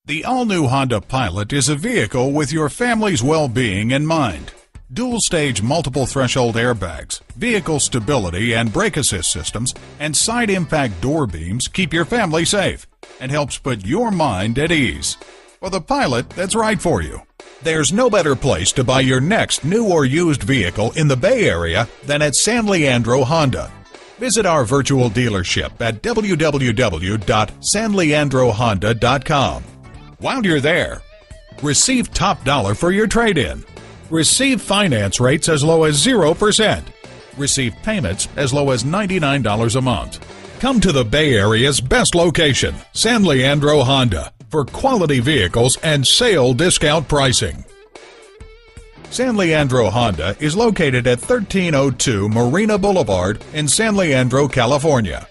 The all-new Honda Pilot is a vehicle with your family's well-being in mind. Dual-stage multiple threshold airbags, vehicle stability and brake assist systems, and side impact door beams keep your family safe and helps put your mind at ease. For the Pilot that's right for you. There's no better place to buy your next new or used vehicle in the Bay Area than at San Leandro Honda. Visit our virtual dealership at www.sanleandrohonda.com. While you're there, receive top dollar for your trade-in. Receive finance rates as low as 0%. Receive payments as low as $99 a month. Come to the Bay Area's best location, San Leandro Honda, for quality vehicles and sale discount pricing. San Leandro Honda is located at 1302 Marina Boulevard in San Leandro, California.